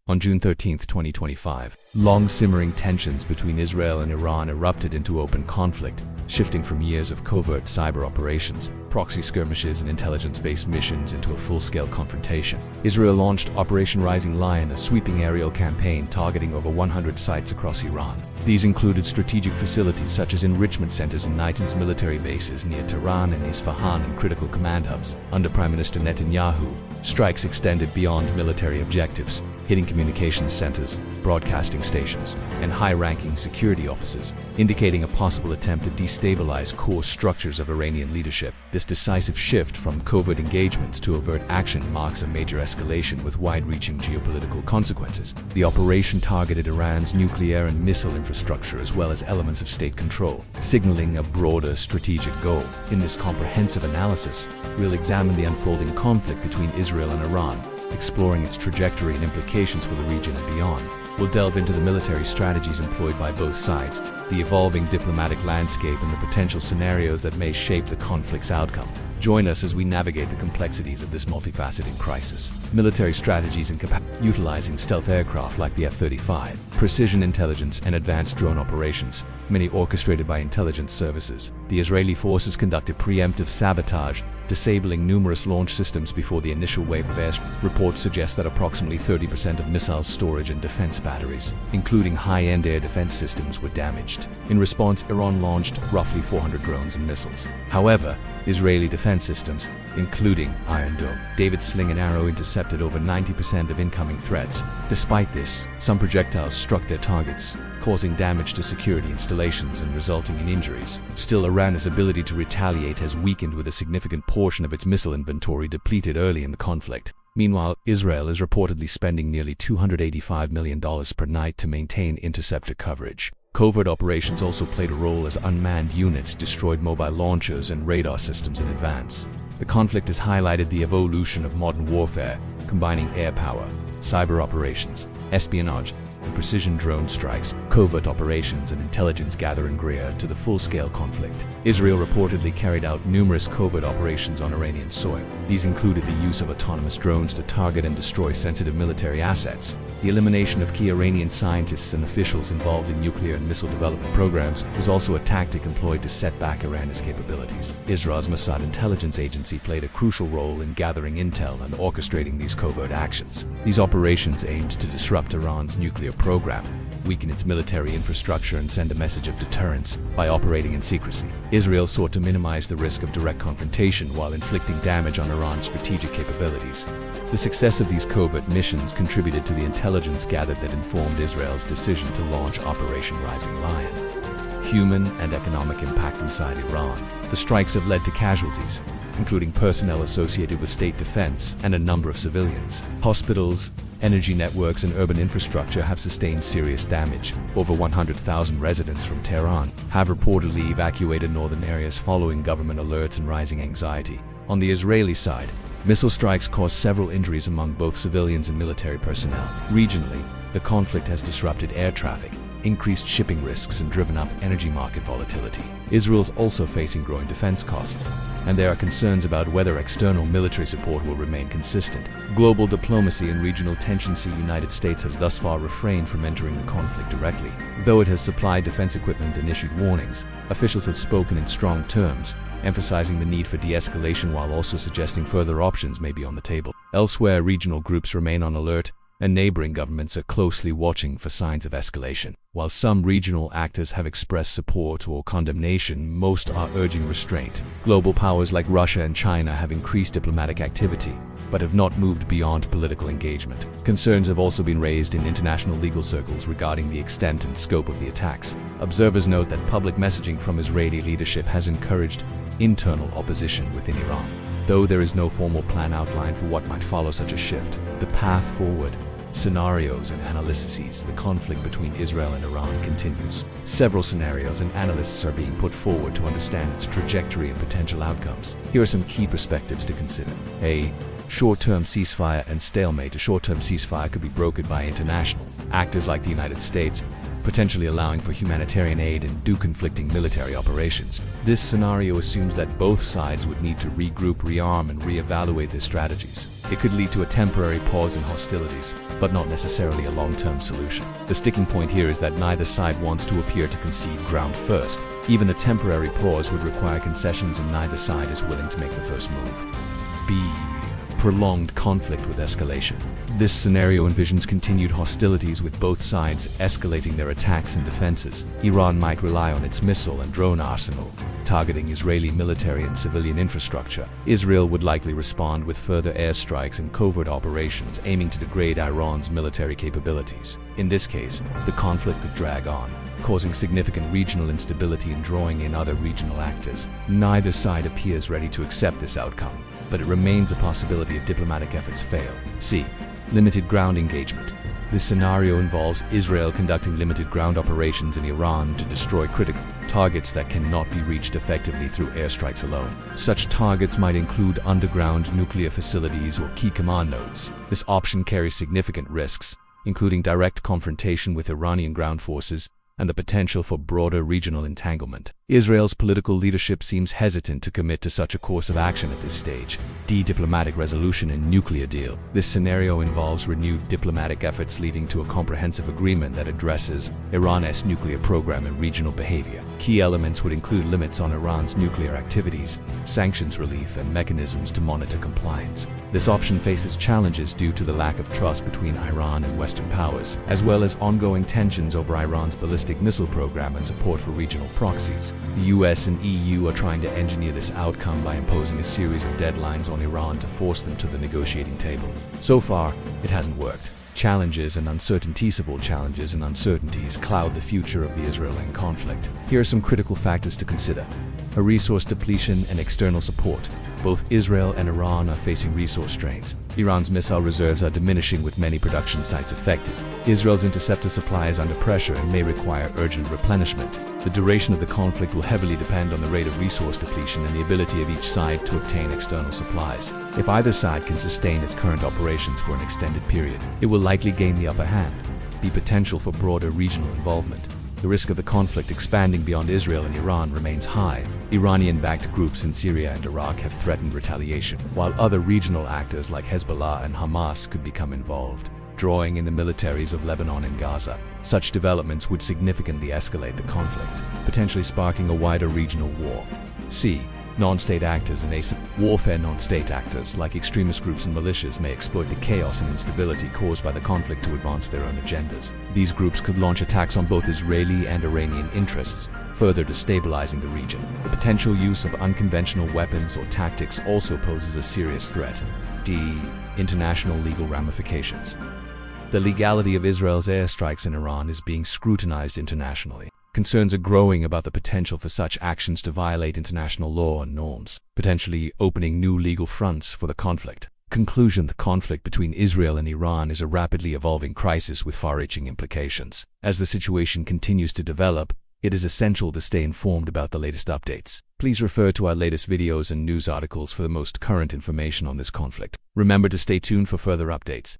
On June 13, 2025, long-simmering tensions between Israel and Iran erupted into open conflict, shifting from years of covert cyber operations, proxy skirmishes, and intelligence-based missions into a full-scale confrontation. Israel launched Operation Rising Lion, a sweeping aerial campaign targeting over 100 sites across Iran. These included strategic facilities such as enrichment centers and Natanz military bases near Tehran and Isfahan and critical command hubs. Under Prime Minister Netanyahu, strikes extended beyond military objectives, hitting communications centers, broadcasting stations, and high-ranking security offices, indicating a possible attempt to destabilize core structures of Iranian leadership. This decisive shift from covert engagements to overt action marks a major escalation with wide-reaching geopolitical consequences. The operation targeted Iran's nuclear and missile infrastructure as well as elements of state control, signaling a broader strategic goal. In this comprehensive analysis, we'll examine the unfolding conflict between Israel and Iran, exploring its trajectory and implications for the region and beyond. We'll delve into the military strategies employed by both sides, the evolving diplomatic landscape, and the potential scenarios that may shape the conflict's outcome. Join us as we navigate the complexities of this multifaceted crisis. Military strategies and utilizing stealth aircraft like the F-35, precision intelligence, and advanced drone operations, many orchestrated by intelligence services. The Israeli forces conducted preemptive sabotage, disabling numerous launch systems before the initial wave of airstrikes. Reports suggest that approximately 30% of missile storage and defense batteries, including high-end air defense systems, were damaged. In response, Iran launched roughly 400 drones and missiles. However, Israeli defense systems, including Iron Dome, David's Sling and Arrow, intercepted over 90% of incoming threats. Despite this, some projectiles struck their targets, causing damage to security installations and resulting in injuries. Still, Iran's ability to retaliate has weakened, with a significant portion of its missile inventory depleted early in the conflict. Meanwhile, Israel is reportedly spending nearly $285 million per night to maintain interceptor coverage. Covert operations also played a role as unmanned units destroyed mobile launchers and radar systems in advance. The conflict has highlighted the evolution of modern warfare, combining air power, cyber operations, espionage, and precision drone strikes, covert operations, and intelligence gathering to the full-scale conflict. Israel reportedly carried out numerous covert operations on Iranian soil. These included the use of autonomous drones to target and destroy sensitive military assets, the elimination of key Iranian scientists and officials involved in nuclear and missile development programs was also a tactic employed to set back Iran's capabilities. Israel's Mossad intelligence agency played a crucial role in gathering intel and orchestrating these covert actions. These operations aimed to disrupt Iran's nuclear program, weaken its military infrastructure, and send a message of deterrence by operating in secrecy. Israel sought to minimize the risk of direct confrontation while inflicting damage on Iran's strategic capabilities. The success of these covert missions contributed to the intelligence gathered that informed Israel's decision to launch Operation Rising Lion. Human and economic impact inside Iran. The strikes have led to casualties, including personnel associated with state defense and a number of civilians. Hospitals, energy networks, and urban infrastructure have sustained serious damage. Over 100,000 residents from Tehran have reportedly evacuated northern areas following government alerts and rising anxiety. On the Israeli side, missile strikes caused several injuries among both civilians and military personnel. Regionally, the conflict has disrupted air traffic, increased shipping risks, and driven up energy market volatility. Israel's also facing growing defense costs, and there are concerns about whether external military support will remain consistent. Global diplomacy and regional tensions. The United States has thus far refrained from entering the conflict directly. Though it has supplied defense equipment and issued warnings, officials have spoken in strong terms, emphasizing the need for de-escalation while also suggesting further options may be on the table. Elsewhere, regional groups remain on alert, and neighboring governments are closely watching for signs of escalation. While some regional actors have expressed support or condemnation, most are urging restraint. Global powers like Russia and China have increased diplomatic activity, but have not moved beyond political engagement. Concerns have also been raised in international legal circles regarding the extent and scope of the attacks. Observers note that public messaging from Israeli leadership has encouraged internal opposition within Iran. Though there is no formal plan outlined for what might follow such a shift, the path forward, scenarios, and analyses. The conflict between Israel and Iran continues. Several scenarios and analysts are being put forward to understand its trajectory and potential outcomes. Here are some key perspectives to consider. A. Short-term ceasefire and stalemate. A short-term ceasefire could be brokered by international actors like the United States, potentially allowing for humanitarian aid and conflicting military operations. This scenario assumes that both sides would need to regroup, rearm, and re-evaluate their strategies. It could lead to a temporary pause in hostilities, but not necessarily a long-term solution. The sticking point here is that neither side wants to appear to concede ground first. Even a temporary pause would require concessions, and neither side is willing to make the first move. B. Prolonged conflict with escalation. This scenario envisions continued hostilities with both sides escalating their attacks and defenses. Iran might rely on its missile and drone arsenal, targeting Israeli military and civilian infrastructure. Israel would likely respond with further airstrikes and covert operations aiming to degrade Iran's military capabilities. In this case, the conflict could drag on, causing significant regional instability and drawing in other regional actors. Neither side appears ready to accept this outcome, but it remains a possibility if diplomatic efforts fail. C. Limited ground engagement. This scenario involves Israel conducting limited ground operations in Iran to destroy critical targets that cannot be reached effectively through airstrikes alone. Such targets might include underground nuclear facilities or key command nodes. This option carries significant risks, including direct confrontation with Iranian ground forces and the potential for broader regional entanglement. Israel's political leadership seems hesitant to commit to such a course of action at this stage. D. Diplomatic resolution and nuclear deal. This scenario involves renewed diplomatic efforts leading to a comprehensive agreement that addresses Iran's nuclear program and regional behavior. Key elements would include limits on Iran's nuclear activities, sanctions relief, and mechanisms to monitor compliance. This option faces challenges due to the lack of trust between Iran and Western powers, as well as ongoing tensions over Iran's ballistic missile program and support for regional proxies. The US and EU are trying to engineer this outcome by imposing a series of deadlines on Iran to force them to the negotiating table. So far, it hasn't worked. Challenges and uncertainties cloud the future of the Israel-Iran conflict. Here are some critical factors to consider. A resource depletion and external support. Both Israel and Iran are facing resource strains. Iran's missile reserves are diminishing with many production sites affected. Israel's interceptor supply is under pressure and may require urgent replenishment. The duration of the conflict will heavily depend on the rate of resource depletion and the ability of each side to obtain external supplies. If either side can sustain its current operations for an extended period, it will likely gain the upper hand. The potential for broader regional involvement. The risk of the conflict expanding beyond Israel and Iran remains high. Iranian-backed groups in Syria and Iraq have threatened retaliation, while other regional actors like Hezbollah and Hamas could become involved, drawing in the militaries of Lebanon and Gaza. Such developments would significantly escalate the conflict, potentially sparking a wider regional war. C. Non-state actors and warfare. Non-state actors, like extremist groups and militias, may exploit the chaos and instability caused by the conflict to advance their own agendas. These groups could launch attacks on both Israeli and Iranian interests, further destabilizing the region. The potential use of unconventional weapons or tactics also poses a serious threat. D. International legal ramifications. The legality of Israel's airstrikes in Iran is being scrutinized internationally. Concerns are growing about the potential for such actions to violate international law and norms, potentially opening new legal fronts for the conflict. Conclusion: the conflict between Israel and Iran is a rapidly evolving crisis with far-reaching implications. As the situation continues to develop, it is essential to stay informed about the latest updates. Please refer to our latest videos and news articles for the most current information on this conflict. Remember to stay tuned for further updates.